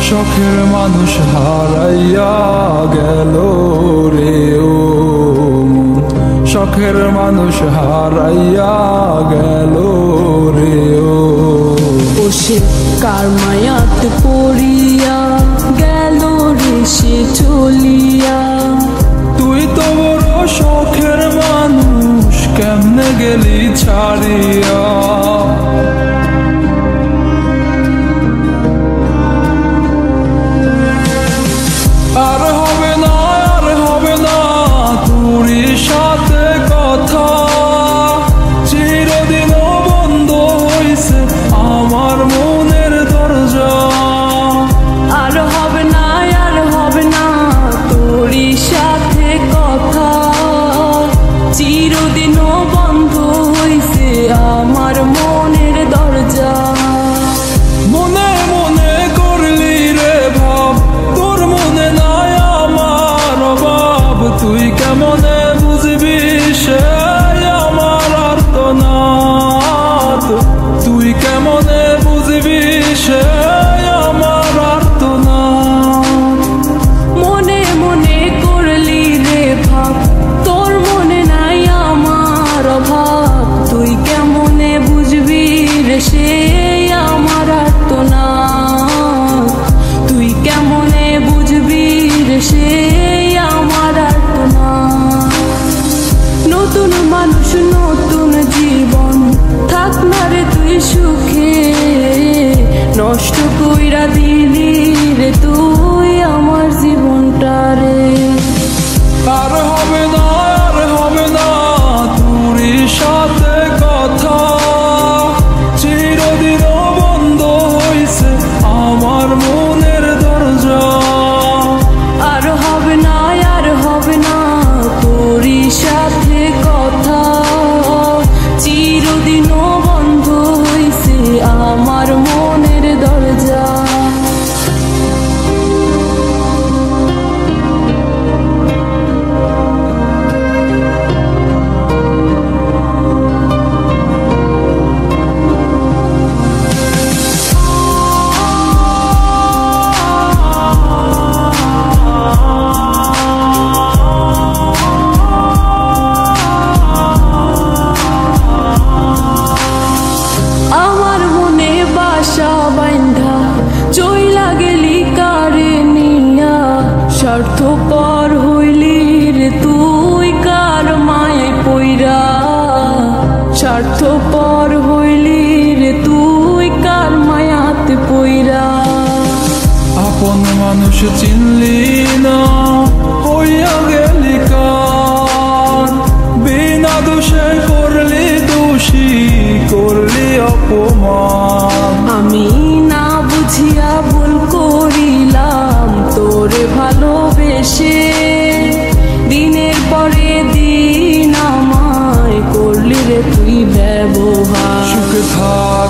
শখের মানুষ হারাইয়া গেল রে ও মন, শখের মানুষ হারাইয়া গেল রে ও। সে কার মায়াত পড়িয়া গেল রে সে চলিয়া। তুই তো বড় শখের মানুষ, কেমনে গেলি ছাড়িয়া। আর হবে না, আর হবে না তোরই সাথে কথা, চিরদিনও বন্ধ হইছে আমার মনের দরজা। আর হবে না, আর হবে না তোরই সাথে কথা, চিরদিনও বন্ধ হইছে আমার মনের দরজা। মনে মনে করলি রে ভাব, তোর মনে নাই আমার অভাব। তুই কেমনে বুঝবি সে আমার আর্তনাদ, তুই কেমনে বুঝবি সে আমার আর্তনাদ। মনে মনে করলি রে ভাব, তোর মনে নাই আমার অভাব। তুই কেমনে বুঝবি রে সে আমার আর্তনাদ, তুই কেমনে বুঝবি রে সে আমার আর্তনাদ। নতুন মানুষ নতুন জীবন, থাক না রে তুই সুখে, নষ্ট কইরা দিলি রে তুই আমার জীবনটা রে। আর হবে না, আর হবে না তোরই সাথে কথা, চিরদিনও বন্ধ হইছে আমার মনের দরজা। আর হবে না, আর হবে না তোরই সাথে কথা, চিরদিনও বন্ধ হইছে আমার মনের দরজা। আমার মনে বাসা বাইন্ধা চইলা গেলি কারে নিয়া, স্বার্থপর হইলি রে তুই কার মায়ে পইরা। স্বার্থপর হইলি রে তুই কার মায়াতে পইরা। আপন মানুষ চিনলি না, হইয়া গেলি কার। বিনা দোষে করলি দোষী, করলি অপমান। আমি না বুঝিয়া ভুল করিলাম তোরে ভালোবেসে, দিনের পরে দিন আমায় করলি রে তুই ব্যবহার। সুখে থাক